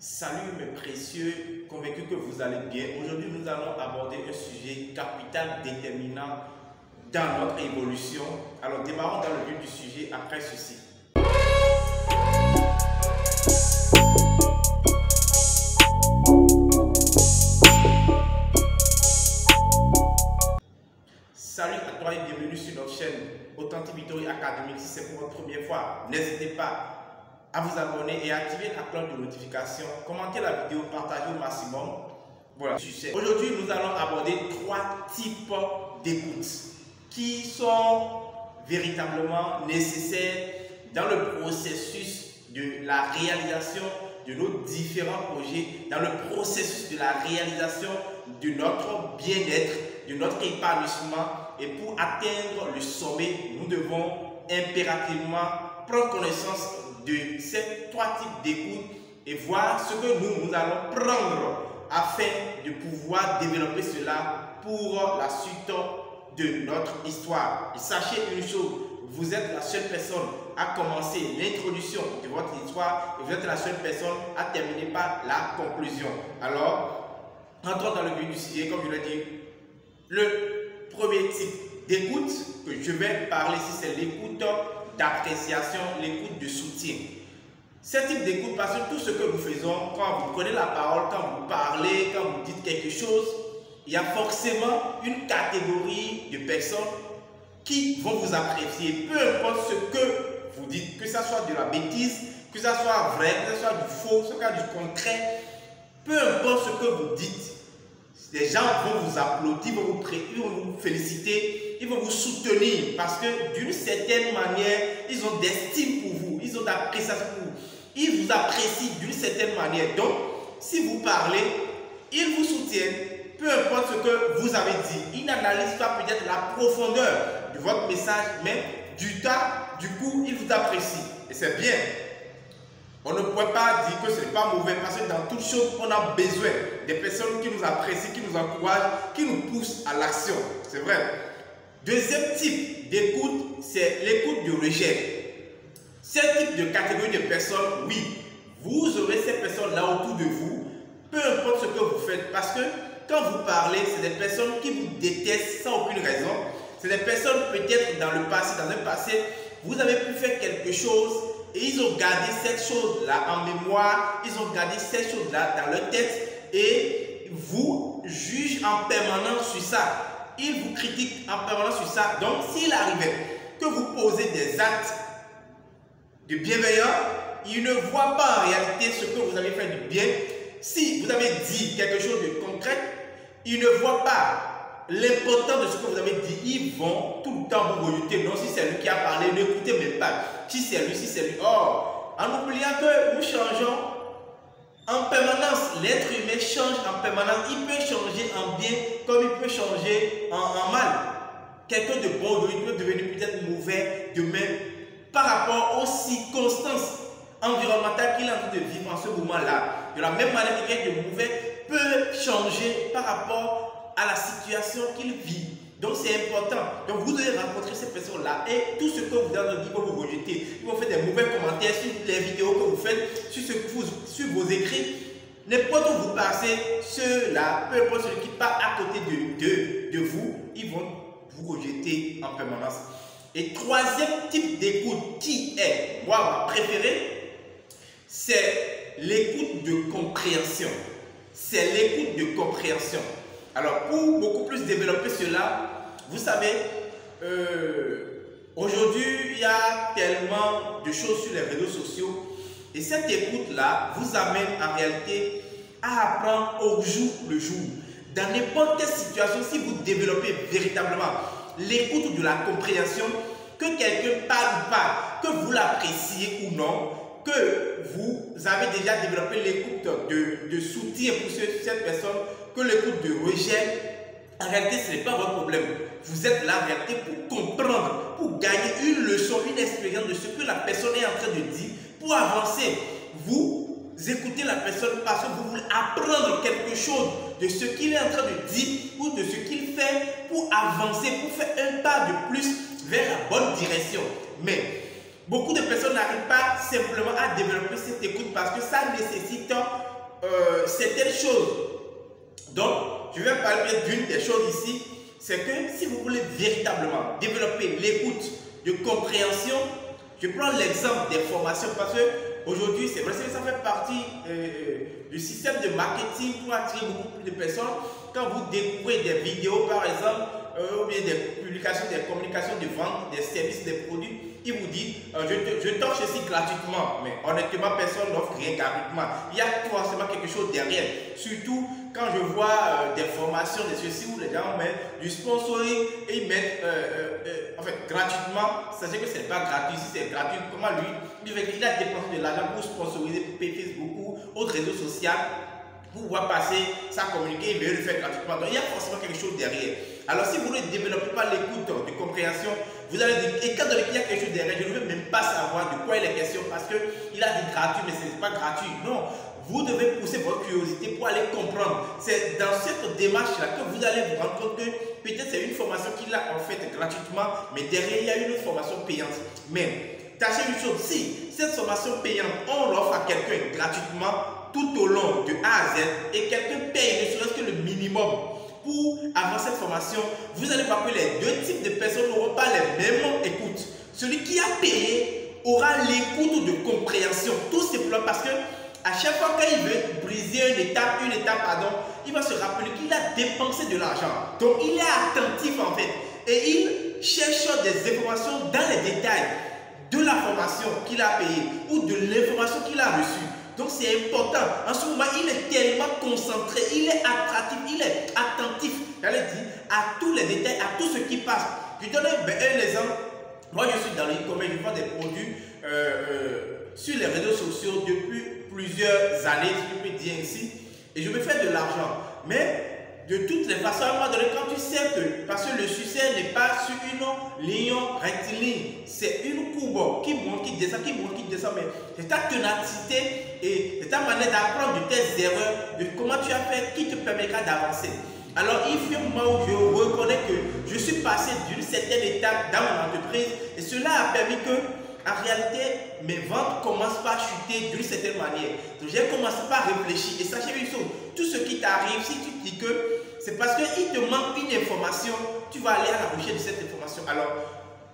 Salut mes précieux, convaincus que vous allez bien. Aujourd'hui, nous allons aborder un sujet capital déterminant dans notre évolution. Alors, démarrons dans le vif du sujet après ceci. Salut à toi et bienvenue sur notre chaîne Authentic Victory Academy. Si c'est pour votre première fois, n'hésitez pas à vous abonner et à activer la cloche de notification, commenter la vidéo, partager au maximum. Voilà. Aujourd'hui, nous allons aborder trois types d'écoute qui sont véritablement nécessaires dans le processus de la réalisation de nos différents projets, dans le processus de la réalisation de notre bien-être, de notre épanouissement. Et pour atteindre le sommet, nous devons impérativement prendre connaissance de ces trois types d'écoute et voir ce que nous allons prendre afin de pouvoir développer cela pour la suite de notre histoire. Et sachez une chose, vous êtes la seule personne à commencer l'introduction de votre histoire et vous êtes la seule personne à terminer par la conclusion. Alors, entrons dans le vif du sujet, comme je l'ai dit. Le premier type d'écoute que je vais parler ici, c'est l'écoute d'appréciation, l'écoute de soutien. Ce type d'écoute, parce que tout ce que nous faisons, quand vous prenez la parole, quand vous parlez, quand vous dites quelque chose, il y a forcément une catégorie de personnes qui vont vous apprécier, peu importe ce que vous dites, que ce soit de la bêtise, que ce soit vrai, que ce soit du faux, que ce soit du concret, peu importe ce que vous dites, les gens vont vous applaudir, ils vont vous féliciter, ils vont vous soutenir parce que d'une certaine manière, ils ont d'estime pour vous, ils ont d'appréciation pour vous. Ils vous apprécient d'une certaine manière. Donc, si vous parlez, ils vous soutiennent, peu importe ce que vous avez dit. Ils n'analysent pas peut-être la profondeur de votre message, mais du coup, ils vous apprécient. Et c'est bien. On ne pourrait pas dire que ce n'est pas mauvais parce que dans toute chose, on a besoin des personnes qui nous apprécient, qui nous encouragent, qui nous poussent à l'action. C'est vrai. Deuxième type d'écoute, c'est l'écoute de rejet. Ce type de catégorie de personnes, oui, vous aurez ces personnes-là autour de vous, peu importe ce que vous faites, parce que quand vous parlez, c'est des personnes qui vous détestent sans aucune raison. C'est des personnes peut-être dans le passé, dans un passé, vous avez pu faire quelque chose et ils ont gardé cette chose-là en mémoire, ils ont gardé cette chose-là dans leur tête et vous jugent en permanence sur ça. Ils vous critiquent en permanence sur ça. Donc, s'il arrivait que vous posez des actes de bienveillance, ils ne voient pas en réalité ce que vous avez fait de bien. Si vous avez dit quelque chose de concret, ils ne voient pas l'importance de ce que vous avez dit. Ils vont tout le temps vous rejeter. Non, si c'est lui qui a parlé, n'écoutez même pas. Si c'est lui, si c'est lui. Or, en oubliant que nous changeons en permanence, l'être humain change en permanence. Il peut changer en bien comme il peut changer en mal. Quelqu'un de bon aujourd'hui peut devenir peut-être mauvais demain par rapport aux circonstances environnementales qu'il est en train de vivre en ce moment-là. De la même manière que quelqu'un de mauvais peut changer par rapport à la situation qu'il vit. Donc c'est important. Donc vous devez rencontrer ces personnes-là et tout ce que vous avez dit, ils vont vous rejeter. Ils vont faire des mauvais commentaires sur les vidéos que vous faites, sur vos écrits. N'importe où vous passez, ceux-là, peu importe celui qui part à côté de vous, ils vont vous rejeter en permanence. Et troisième type d'écoute qui est, moi, ma préférée, c'est l'écoute de compréhension. C'est l'écoute de compréhension. Alors, pour beaucoup plus développer cela, vous savez, aujourd'hui, il y a tellement de choses sur les réseaux sociaux et cette écoute-là vous amène en réalité à apprendre au jour le jour. Dans n'importe quelle situation, si vous développez véritablement l'écoute de la compréhension, que quelqu'un parle ou pas, que vous l'appréciez ou non, que vous avez déjà développé l'écoute de soutien pour cette personne, que l'écoute de rejet, en réalité, ce n'est pas votre problème. Vous êtes là en réalité pour comprendre, pour gagner une leçon, une expérience de ce que la personne est en train de dire, pour avancer. Vous écoutez la personne parce que vous voulez apprendre quelque chose de ce qu'il est en train de dire ou de ce qu'il fait pour avancer, pour faire un pas de plus vers la bonne direction. Mais beaucoup de personnes n'arrivent pas simplement à développer cette écoute parce que ça nécessite certaines choses. Donc, je vais parler d'une des choses ici, c'est que si vous voulez véritablement développer l'écoute de compréhension, je prends l'exemple des formations parce que aujourd'hui, c'est vrai que ça fait partie du système de marketing pour attirer beaucoup plus de personnes. Quand vous découvrez des vidéos, par exemple, ou bien des publications, des communications de vente, des services, des produits, il vous dit je t'offre ceci gratuitement, mais honnêtement personne n'offre rien gratuitement. Il y a forcément quelque chose derrière. Surtout quand je vois des formations, des ceci où les gens mettent du sponsoring et ils mettent en fait gratuitement. Sachez que ce n'est pas gratuit. Si c'est gratuit, comment lui il a dépensé de l'argent pour sponsoriser, pour payer Facebook ou autres réseaux sociaux, pour pouvoir passer sa communiquer, il veut le faire gratuitement. Donc il y a forcément quelque chose derrière. Alors si vous ne développez pas l'écoute de compréhension, vous allez dire, et quand il y a quelque chose derrière, je ne veux même pas savoir de quoi il est question parce qu'il a dit gratuit, mais ce n'est pas gratuit. Non, vous devez pousser votre curiosité pour aller comprendre. C'est dans cette démarche-là que vous allez vous rendre compte que peut-être c'est une formation qu'il a en fait gratuitement, mais derrière il y a une autre formation payante. Mais sachez une chose, si cette formation payante, on l'offre à quelqu'un gratuitement, tout au long de A à Z, et quelqu'un paye ne serait-ce que le minimum pour avoir cette formation, vous allez voir que les deux types de personnes n'auront pas les mêmes écoutes. Celui qui a payé aura l'écoute de compréhension, tout simplement parce que à chaque fois qu'il veut briser une étape, il va se rappeler qu'il a dépensé de l'argent. Donc il est attentif en fait et il cherche des informations dans les détails de la formation qu'il a payée ou de l'information qu'il a reçue. Donc c'est important. En ce moment, il est tellement concentré, il est attractif, il est attentif, j'allais dire, à tous les détails, à tout ce qui passe. Je donne un exemple. Moi, je suis dans le e-commerce, je vends des produits sur les réseaux sociaux depuis plusieurs années, si je peux dire ainsi, et je me fais de l'argent. Mais de toutes les façons, à un moment donné, quand tu sais que, parce que le succès n'est pas sur une ligne rectiligne, c'est une courbe qui monte, qui descend, mais c'est ta ténacité et c'est ta manière d'apprendre de tes erreurs, de comment tu as fait, qui te permettra d'avancer. Alors, il y a un moment où je reconnais que je suis passé d'une certaine étape dans mon entreprise et cela a permis que, en réalité, mes ventes commencent par chuter d'une certaine manière. Donc, j'ai commencé par réfléchir. Et sachez une chose, tout ce qui t'arrive, si tu dis que c'est parce qu'il te manque une information, tu vas aller à la recherche de cette information. Alors,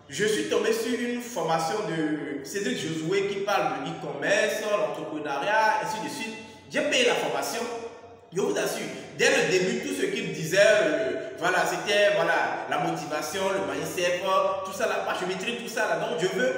je suis tombé sur une formation de Cédric Josué qui parle de e-commerce, l'entrepreneuriat, ainsi de suite. J'ai payé la formation. Je vous assure, dès le début, tout ce qu'il disait, voilà, c'était voilà, la motivation, le mindset, tout ça là, je maîtrise tout ça là. Donc, je veux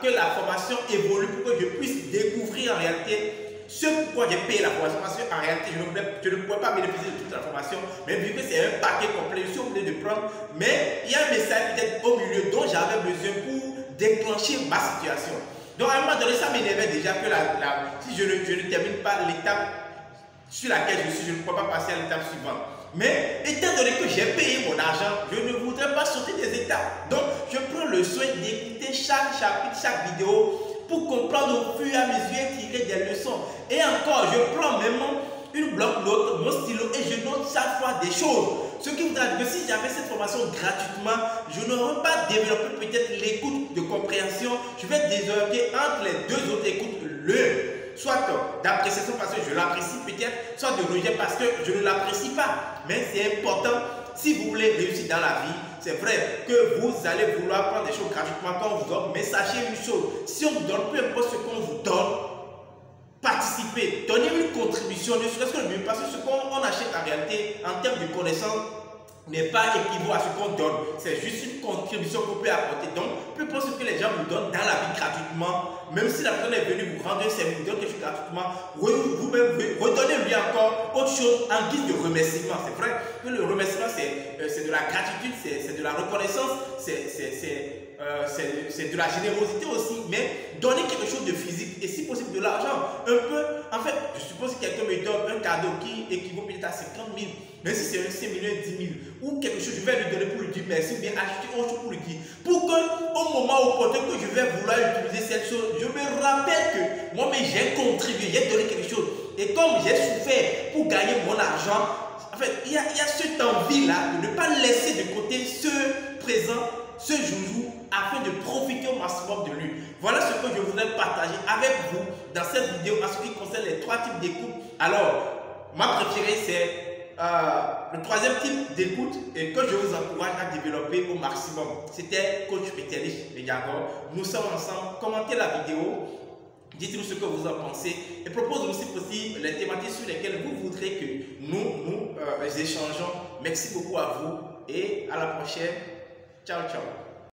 que la formation évolue pour que je puisse découvrir en réalité ce pourquoi j'ai payé la formation. Parce qu'en réalité, je ne pourrais pas bénéficier de toute la formation, mais vu que c'est un paquet complet, je suis obligé de prendre. Mais il y a un message peut-être au milieu dont j'avais besoin pour déclencher ma situation. Donc, à un moment donné, ça m'énervait déjà que si je ne termine pas l'étape sur laquelle je ne peux pas passer à l'étape suivante. Mais étant donné que j'ai payé mon argent, je ne voudrais pas sauter des étapes. Donc, je prends le soin d'écouter chaque chapitre, chaque vidéo pour comprendre au fur et à mesure et tirer des leçons. Et encore, je prends même une bloc-notes, mon stylo et je note chaque fois des choses. Ce qui voudra dire que si j'avais cette formation gratuitement, je n'aurais pas développé peut-être l'écoute de compréhension. Je vais désorienter entre les deux autres écoutes. Soit d'appréciation parce que je l'apprécie peut-être, soit de rejet parce que je ne l'apprécie pas. Mais c'est important, si vous voulez réussir dans la vie, c'est vrai que vous allez vouloir prendre des choses gratuitement quand on vous donne, mais sachez une chose, si on vous donne, peu importe ce qu'on vous donne, participez, donnez une contribution, ne serait-ce que le mieux, parce que ce qu'on achète en réalité, en termes de connaissances, n'est pas équivaut à ce qu'on donne. C'est juste une contribution qu'on peut apporter. Donc, peu importe ce que les gens vous donnent dans la vie gratuitement, même si la personne est venue vous rendre un service, vous donne quelque chose gratuitement, vous-même, redonnez-lui encore autre chose en guise de remerciement. C'est vrai que le remerciement, c'est de la gratitude, c'est de la reconnaissance, c'est de la générosité aussi, mais donner quelque chose de physique et si possible de l'argent. Un peu, en fait, je suppose que quelqu'un me donne un cadeau qui équivaut peut-être à 50 000, même si c'est un 5 millions, 10 000, ou quelque chose, je vais lui donner pour lui dire merci, ou bien acheter autre chose pour lui dire. Pour qu'au moment opportun que je vais vouloir utiliser cette chose, je me rappelle que moi-même j'ai contribué, j'ai donné quelque chose. Et comme j'ai souffert pour gagner mon argent, en fait, il y a cette envie-là de ne pas laisser de côté ce présent, ce joujou afin de profiter au maximum de lui. Voilà ce que je voudrais partager avec vous dans cette vidéo en ce qui concerne les 3 types d'écoute. Alors, ma préférée c'est le 3e type d'écoute et que je vous encourage à développer au maximum. C'était Coach Peterlich Mediagor. Nous sommes ensemble. Commentez la vidéo. Dites-nous ce que vous en pensez et proposez-nous si possible les thématiques sur lesquelles vous voudrez que nous échangeons. Merci beaucoup à vous et à la prochaine. Ciao, ciao.